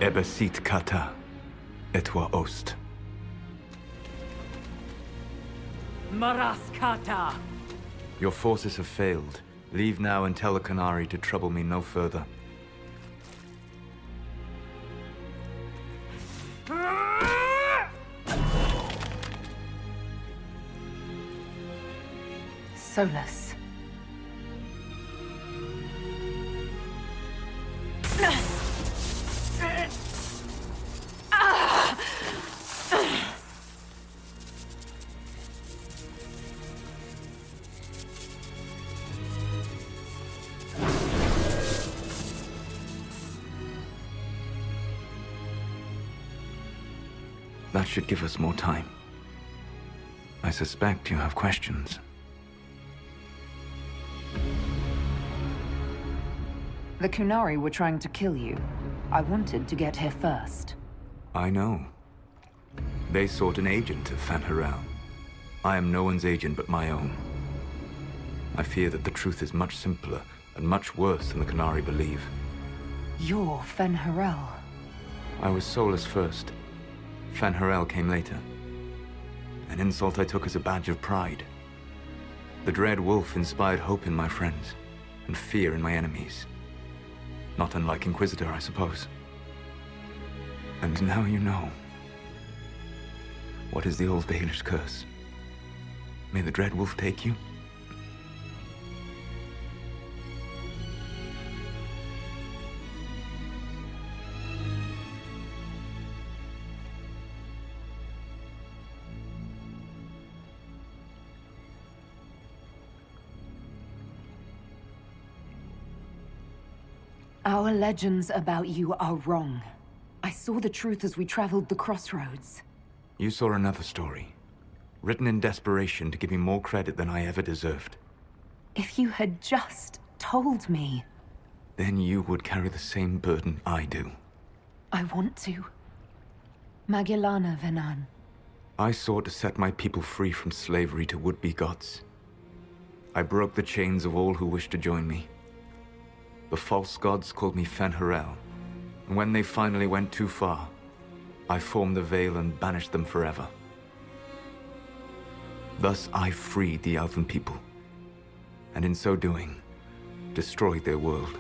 Ebesit kata, etwa ost. Maraskata! Your forces have failed. Leave now and tell the Canary to trouble me no further. Solas. That should give us more time. I suspect you have questions. The Kunari were trying to kill you. I wanted to get here first. I know. They sought an agent of Fen'Harel. I am no one's agent but my own. I fear that the truth is much simpler and much worse than the Canary believe. You're Fen'Harel. I was Solas first. Fen'Harel came later. An insult I took as a badge of pride. The Dread Wolf inspired hope in my friends, and fear in my enemies. Not unlike Inquisitor, I suppose. And now you know. What is the old Baelish curse? May the Dread Wolf take you? Our legends about you are wrong. I saw the truth as we traveled the crossroads. You saw another story, written in desperation to give me more credit than I ever deserved. If you had just told me... Then you would carry the same burden I do. I want to. Magellana Venan. I sought to set my people free from slavery to would-be gods. I broke the chains of all who wished to join me. The false gods called me Fen'Harel, and when they finally went too far, I formed the Veil and banished them forever. Thus I freed the Elfen people, and in so doing, destroyed their world.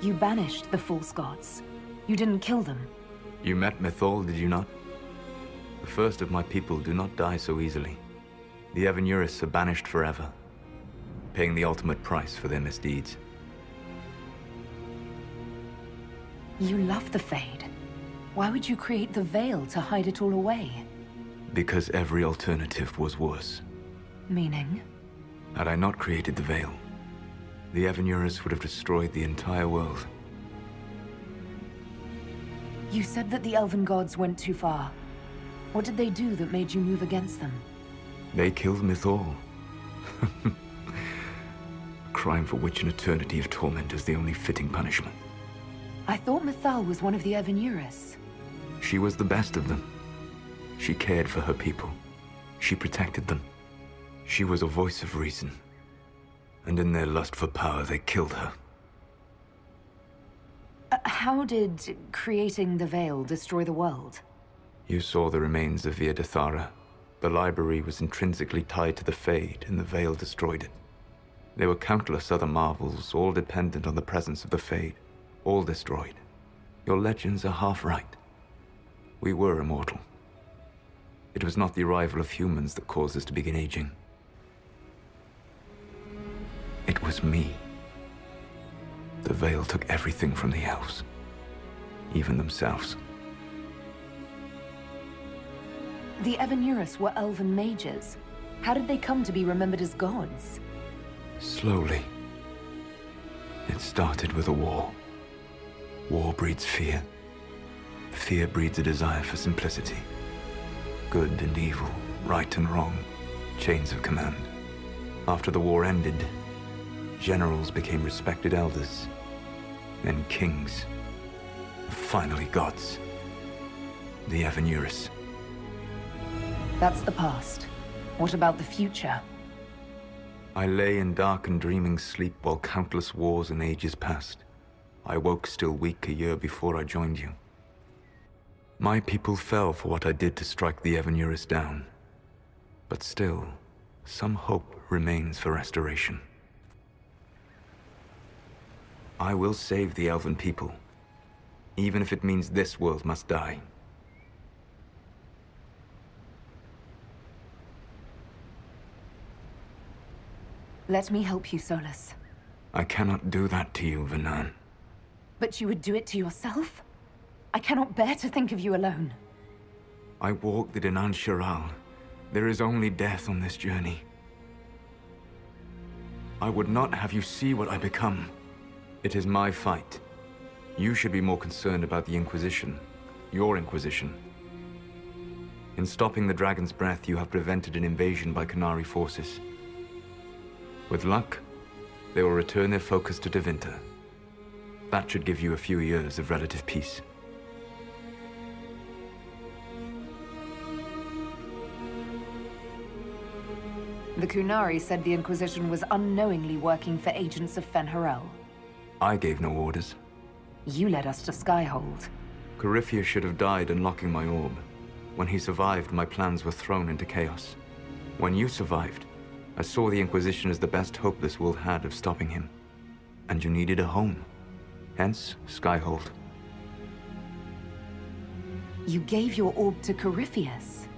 You banished the false gods. You didn't kill them. You met Mythal, did you not? The first of my people do not die so easily. The Evenurus are banished forever, paying the ultimate price for their misdeeds. You love the Fade. Why would you create the Veil to hide it all away? Because every alternative was worse. Meaning? Had I not created the Veil, the Evenurus would have destroyed the entire world. You said that the Elven gods went too far. What did they do that made you move against them? They killed Mythal. A crime for which an eternity of torment is the only fitting punishment. I thought Mythal was one of the Evenurus. She was the best of them. She cared for her people. She protected them. She was a voice of reason. And in their lust for power, they killed her. How did creating the Veil destroy the world? You saw the remains of Via Dethara. The library was intrinsically tied to the Fade, and the Veil destroyed it. There were countless other marvels, all dependent on the presence of the Fade, all destroyed. Your legends are half right. We were immortal. It was not the arrival of humans that caused us to begin aging. It was me. The Veil took everything from the elves, even themselves. The Evenurus were elven mages. How did they come to be remembered as gods? Slowly. It started with a war. War breeds fear. Fear breeds a desire for simplicity. Good and evil, right and wrong, chains of command. After the war ended, generals became respected elders, then kings, finally gods. The Evenurus. That's the past. What about the future? I lay in dark and dreaming sleep while countless wars and ages passed. I woke still weak a year before I joined you. My people fell for what I did to strike the Elven down. But still, some hope remains for restoration. I will save the Elven people, even if it means this world must die. Let me help you, Solas. I cannot do that to you, Vernan. But you would do it to yourself? I cannot bear to think of you alone. I walk the Dinan Shiral. There is only death on this journey. I would not have you see what I become. It is my fight. You should be more concerned about the Inquisition. Your Inquisition. In stopping the Dragon's Breath, you have prevented an invasion by Qunari forces. With luck, they will return their focus to Tevinter. That should give you a few years of relative peace. The Qunari said the Inquisition was unknowingly working for agents of Fen'Harel. I gave no orders. You led us to Skyhold. Corypheus should have died unlocking my orb. When he survived, my plans were thrown into chaos. When you survived, I saw the Inquisition as the best hope this world had of stopping him. And you needed a home. Hence, Skyhold. You gave your orb to Corypheus?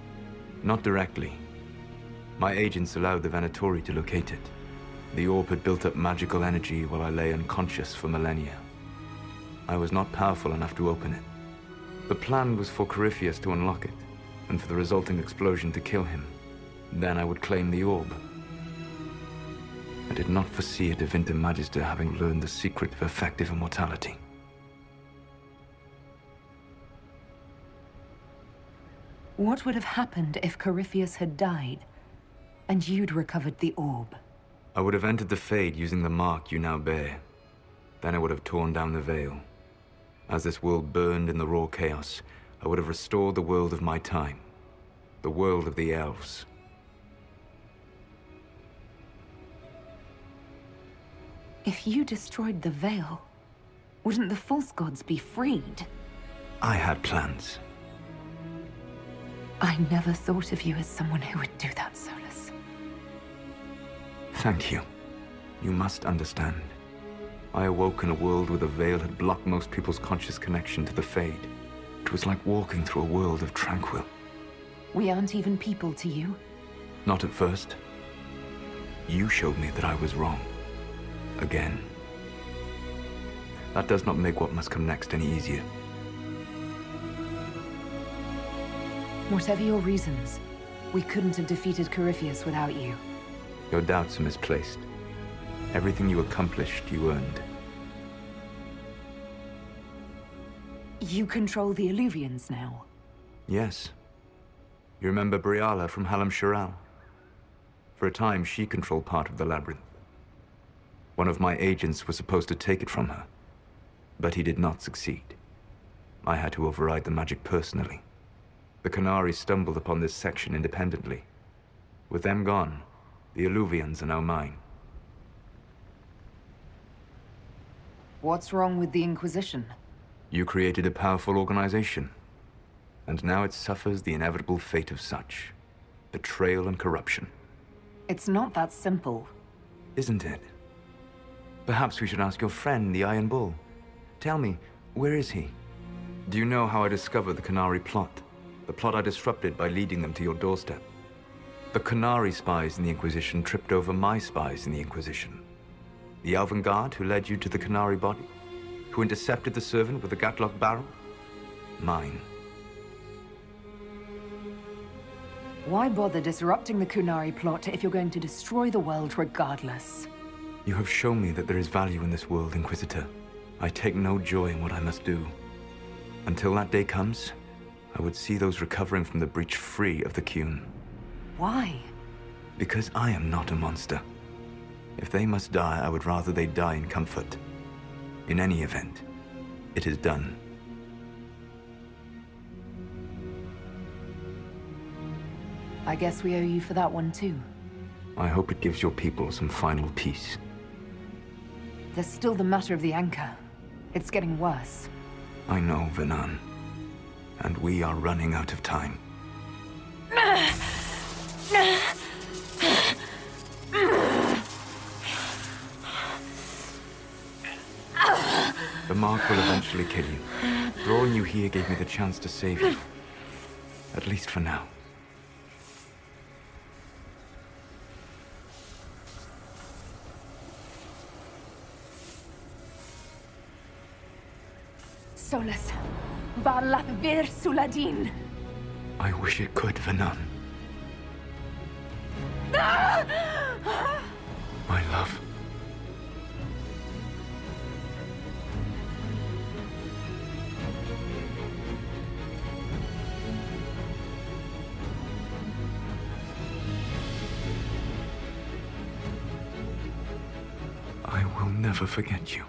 Not directly. My agents allowed the Venatori to locate it. The orb had built up magical energy while I lay unconscious for millennia. I was not powerful enough to open it. The plan was for Corypheus to unlock it, and for the resulting explosion to kill him. Then I would claim the orb. I did not foresee a Tevinter Magister having learned the secret of effective immortality. What would have happened if Corypheus had died, and you'd recovered the orb? I would have entered the Fade using the mark you now bear. Then I would have torn down the veil. As this world burned in the raw chaos, I would have restored the world of my time. The world of the elves. If you destroyed the veil, wouldn't the false gods be freed? I had plans. I never thought of you as someone who would do that, Solas. Thank you. You must understand. I awoke in a world where the veil had blocked most people's conscious connection to the Fade. It was like walking through a world of tranquil. We aren't even people to you? Not at first. You showed me that I was wrong. Again. That does not make what must come next any easier. Whatever your reasons, we couldn't have defeated Corypheus without you. Your doubts are misplaced. Everything you accomplished, you earned. You control the Illuvians now? Yes. You remember Briala from Halam Shiral? For a time, she controlled part of the labyrinth. One of my agents was supposed to take it from her, but he did not succeed. I had to override the magic personally. The Qunari stumbled upon this section independently. With them gone, the Illuvians are now mine. What's wrong with the Inquisition? You created a powerful organization, and now it suffers the inevitable fate of such. Betrayal and corruption. It's not that simple. Isn't it? Perhaps we should ask your friend, the Iron Bull. Tell me, where is he? Do you know how I discovered the Qunari plot? The plot I disrupted by leading them to your doorstep. The Qunari spies in the Inquisition tripped over my spies in the Inquisition. The Elven Guard who led you to the Qunari body? Who intercepted the servant with the Gatlock barrel? Mine. Why bother disrupting the Qunari plot if you're going to destroy the world regardless? You have shown me that there is value in this world, Inquisitor. I take no joy in what I must do. Until that day comes, I would see those recovering from the breach free of the Qun. Why? Because I am not a monster. If they must die, I would rather they die in comfort. In any event, it is done. I guess we owe you for that one too. I hope it gives your people some final peace. There's still the matter of the anchor. It's getting worse. I know, Venan. And we are running out of time. The mark will eventually kill you. Drawing you here gave me the chance to save you. At least for now. Solas. Valath vir Suladin. I wish it could, Venan. My love. I will never forget you.